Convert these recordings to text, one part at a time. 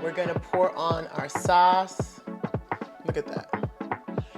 We're gonna pour on our sauce. Look at that.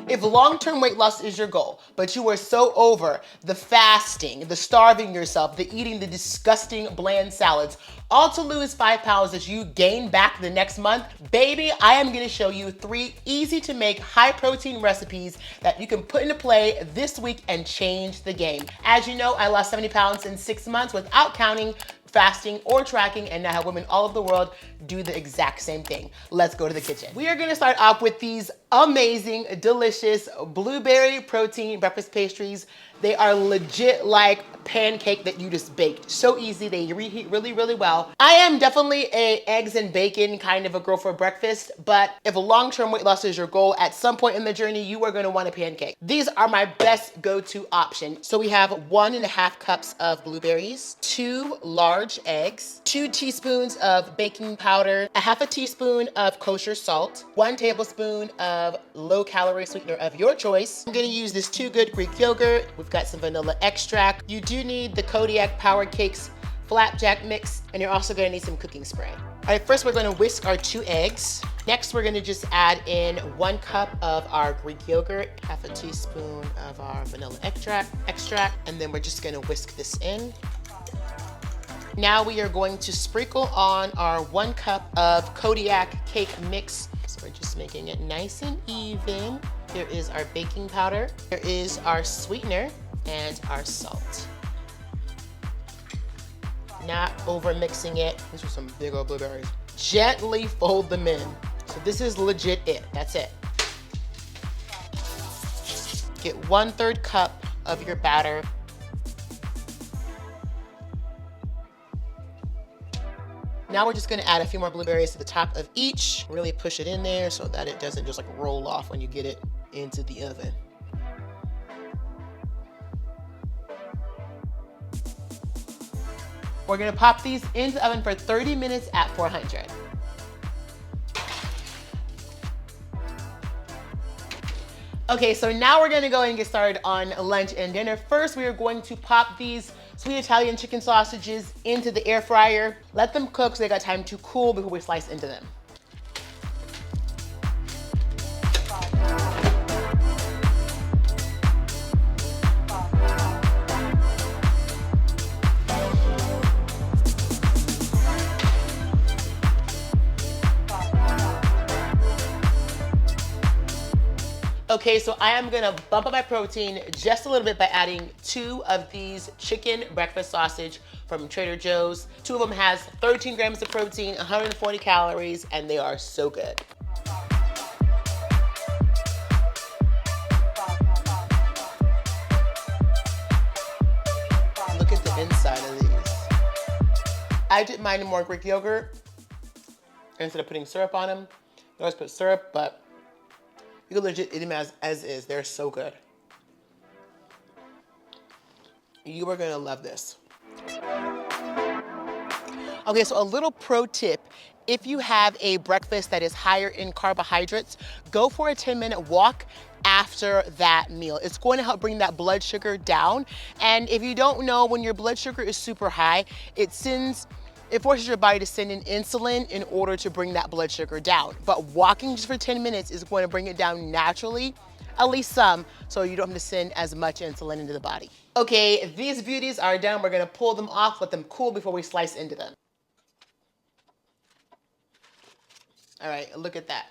If long-term weight loss is your goal, but you are so over the fasting, the starving yourself, the eating the disgusting bland salads, all to lose 5 pounds that you gain back the next month, baby, I am gonna show you 3 easy to make high protein recipes that you can put into play this week and change the game. As you know, I lost 70 pounds in 6 months without counting, fasting, or tracking, and now have women all over the world do the exact same thing. Let's go to the kitchen. We are gonna start off with these amazing, delicious blueberry protein breakfast pastries. They are legit like pancake that you just baked. So easy, they reheat really, really well. I am definitely a eggs and bacon kind of a girl for breakfast, but if a long-term weight loss is your goal, at some point in the journey, you are gonna want a pancake. These are my best go-to option. So we have 1.5 cups of blueberries, 2 large eggs, 2 teaspoons of baking powder, 1/2 teaspoon of kosher salt, 1 tablespoon of low-calorie sweetener of your choice. I'm gonna use this Too Good Greek yogurt. We've got some vanilla extract. You do need the Kodiak Power Cakes Flapjack mix, and you're also gonna need some cooking spray. All right, first we're gonna whisk our 2 eggs. Next, we're gonna just add in 1 cup of our Greek yogurt, 1/2 teaspoon of our vanilla extract, and then we're just gonna whisk this in. Now we are going to sprinkle on our 1 cup of Kodiak cake mix. So we're just making it nice and even. Here is our baking powder. Here is our sweetener and our salt. Not over mixing it. These are some big old blueberries. Gently fold them in. So this is legit it. That's it. Get 1/3 cup of your batter. Now we're just gonna add a few more blueberries to the top of each. Really push it in there so that it doesn't just like roll off when you get it into the oven. We're gonna pop these into the oven for 30 minutes at 400. Okay, so now we're gonna go and get started on lunch and dinner. First, we are going to pop these sweet Italian chicken sausages into the air fryer. Let them cook so they got time to cool before we slice into them. Okay, so I am gonna bump up my protein just a little bit by adding 2 of these chicken breakfast sausage from Trader Joe's. 2 of them has 13 grams of protein, 140 calories, and they are so good. Look at the inside of these. I did mine in more Greek yogurt instead of putting syrup on them. You always put syrup, but you can legit eat them as is. They're so good. You are gonna love this. Okay, so a little pro tip. If you have a breakfast that is higher in carbohydrates, go for a 10-minute walk after that meal. It's going to help bring that blood sugar down. And if you don't know, when your blood sugar is super high, it forces your body to send in insulin in order to bring that blood sugar down. But walking just for 10 minutes is going to bring it down naturally, at least some, so you don't have to send as much insulin into the body. Okay, these beauties are done. We're gonna pull them off, let them cool before we slice into them. All right, look at that.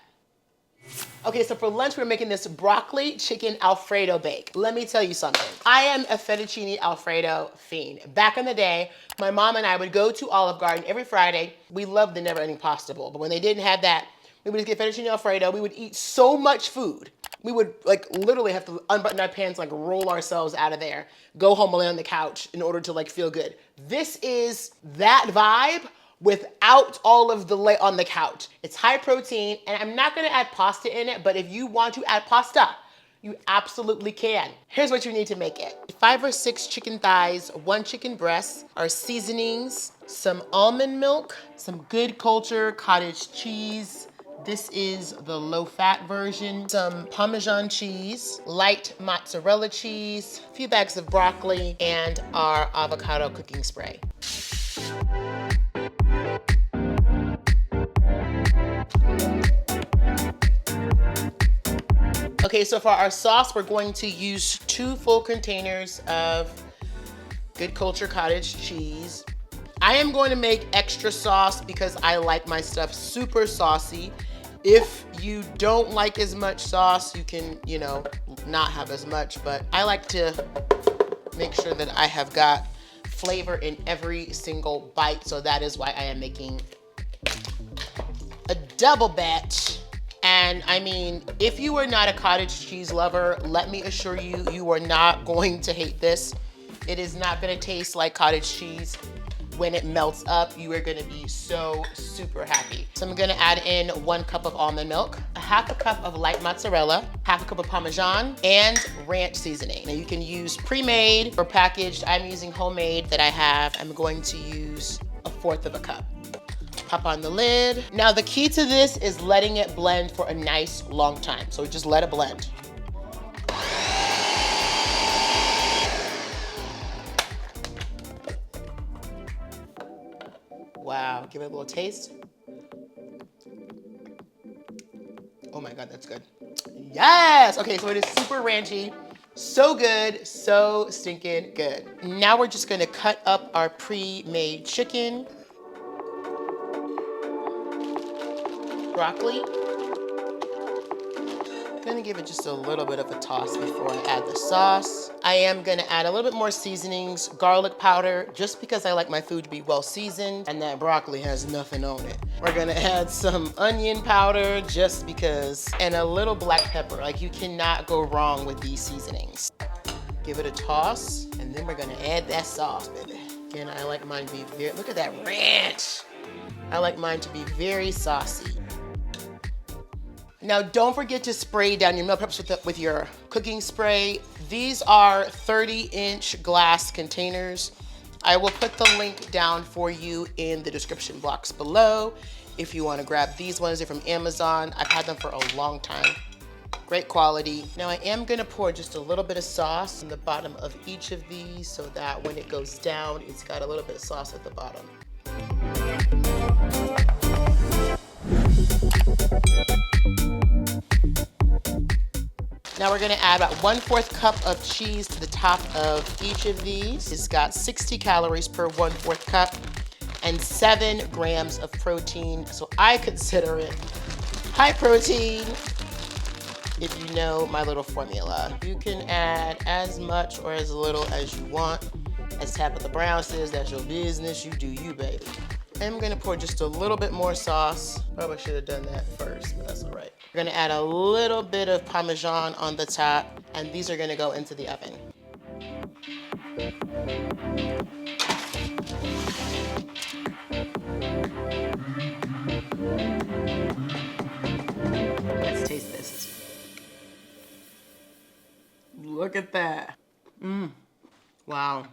Okay, so for lunch, we're making this broccoli chicken Alfredo bake. Let me tell you something. I am a fettuccine Alfredo fiend. Back in the day, my mom and I would go to Olive Garden every Friday. We loved the Never Ending Pasta Bowl, but when they didn't have that, we would just get fettuccine Alfredo. We would eat so much food. We would like literally have to unbutton our pants, like roll ourselves out of there, go home and lay on the couch in order to like feel good. This is that vibe without all of the lay on the couch. It's high protein, and I'm not gonna add pasta in it, but if you want to add pasta, you absolutely can. Here's what you need to make it. 5 or 6 chicken thighs, 1 chicken breast, our seasonings, some almond milk, some good culture cottage cheese. This is the low-fat version. Some Parmesan cheese, light mozzarella cheese, a few bags of broccoli, and our avocado cooking spray. Okay, so for our sauce, we're going to use 2 full containers of Good Culture cottage cheese. I am going to make extra sauce because I like my stuff super saucy. If you don't like as much sauce, you can, you know, not have as much, but I like to make sure that I have got flavor in every single bite, so that is why I am making a double batch. And I mean, if you are not a cottage cheese lover, let me assure you, you are not going to hate this. It is not gonna taste like cottage cheese. When it melts up, you are gonna be so super happy. So I'm gonna add in 1 cup of almond milk, a half a cup of light mozzarella, half a cup of Parmesan, and ranch seasoning. Now you can use pre-made or packaged. I'm using homemade that I have. I'm going to use 1/4 of a cup. Pop on the lid. Now the key to this is letting it blend for a nice long time. So just let it blend. Wow, give it a little taste. Oh my God, that's good. Yes! Okay, so it is super ranchy. So good, so stinking good. Now we're just gonna cut up our pre-made chicken. Broccoli. I'm gonna give it just a little bit of a toss before I add the sauce. I am gonna add a little bit more seasonings, garlic powder, just because I like my food to be well seasoned, and that broccoli has nothing on it. We're gonna add some onion powder, just because, and a little black pepper. Like, you cannot go wrong with these seasonings. Give it a toss, and then we're gonna add that sauce, baby. Again, I like mine to be very, look at that ranch. I like mine to be very saucy. Now, don't forget to spray down your meal preps with your cooking spray. These are 30-inch glass containers. I will put the link down for you in the description box below if you want to grab these ones. They're from Amazon. I've had them for a long time. Great quality. Now, I am gonna pour just a little bit of sauce on the bottom of each of these so that when it goes down, it's got a little bit of sauce at the bottom. Now we're gonna add about 1/4 cup of cheese to the top of each of these. It's got 60 calories per 1/4 cup and 7 grams of protein. So I consider it high protein if you know my little formula. You can add as much or as little as you want. As Tabitha Brown says, that's your business, you do you, baby. I'm gonna pour just a little bit more sauce. Probably should have done that first, but that's all right. We're gonna add a little bit of Parmesan on the top, and these are gonna go into the oven. Let's taste this. Look at that. Wow.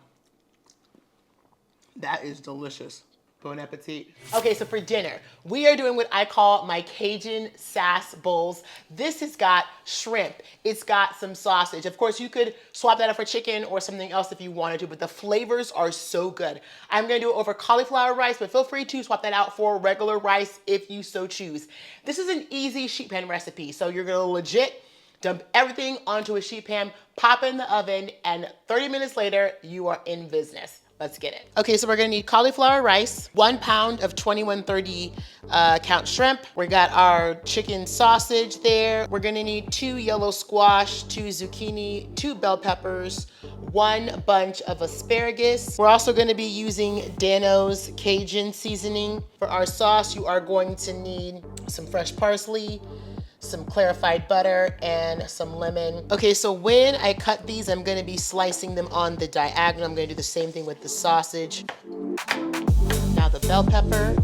That is delicious. Bon appetit. Okay, so for dinner, we are doing what I call my Cajun Sass bowls. This has got shrimp. It's got some sausage. Of course, you could swap that out for chicken or something else if you wanted to, but the flavors are so good. I'm gonna do it over cauliflower rice, but feel free to swap that out for regular rice if you so choose. This is an easy sheet pan recipe, so you're gonna legit dump everything onto a sheet pan, pop it in the oven, and 30 minutes later, you are in business. Let's get it. Okay, so we're gonna need cauliflower rice, 1 pound of 2130 count shrimp. We got our chicken sausage there. We're gonna need 2 yellow squash, 2 zucchini, 2 bell peppers, 1 bunch of asparagus. We're also gonna be using Dano's Cajun seasoning. For our sauce, you are going to need some fresh parsley, some clarified butter, and some lemon. Okay, so when I cut these, I'm gonna be slicing them on the diagonal. I'm gonna do the same thing with the sausage. Now the bell pepper.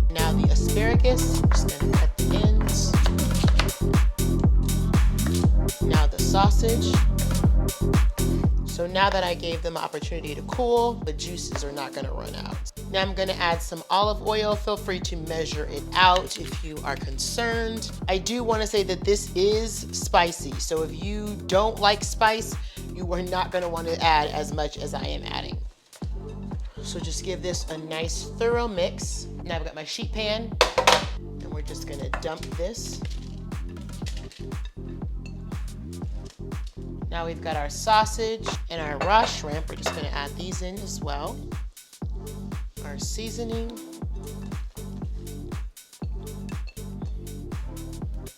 Now the asparagus, just gonna cut the ends. Now the sausage. So now that I gave them an opportunity to cool, the juices are not gonna run out. Now I'm gonna add some olive oil. Feel free to measure it out if you are concerned. I do wanna say that this is spicy, so if you don't like spice, you are not gonna wanna add as much as I am adding. So just give this a nice thorough mix. Now I've got my sheet pan, and we're just gonna dump this. Now we've got our sausage and our raw shrimp. We're just gonna add these in as well. Our seasoning.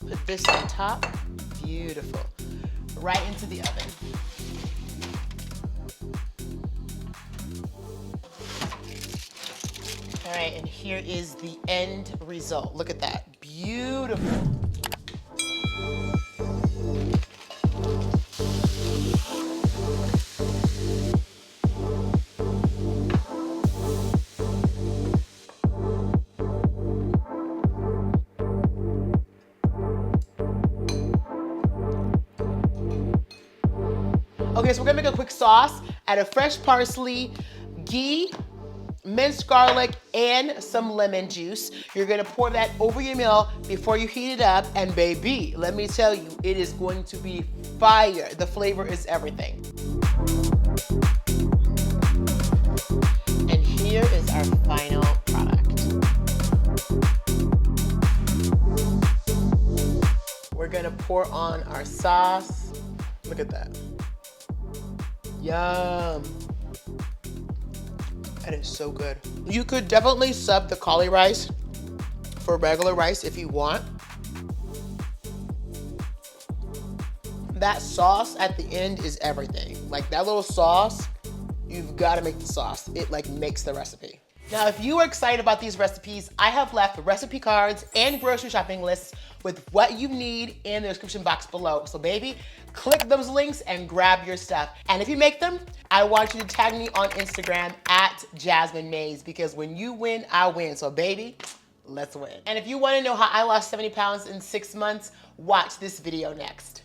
Put this on top. Beautiful. Right into the oven. All right, and here is the end result. Look at that. Beautiful. Okay, so we're gonna make a quick sauce. Add a fresh parsley, ghee, minced garlic, and some lemon juice. You're gonna pour that over your meal before you heat it up, and baby, let me tell you, it is going to be fire. The flavor is everything. And here is our final product. We're gonna pour on our sauce. Look at that. Yum. That is so good. You could definitely sub the cauli rice for regular rice if you want. That sauce at the end is everything. Like that little sauce, you've got to make the sauce. It like makes the recipe. Now, if you are excited about these recipes, I have left recipe cards and grocery shopping lists with what you need in the description box below. So baby, click those links and grab your stuff. And if you make them, I want you to tag me on Instagram at Jasmine Mays, because when you win, I win. So baby, let's win. And if you want to know how I lost 70 pounds in 6 months, watch this video next.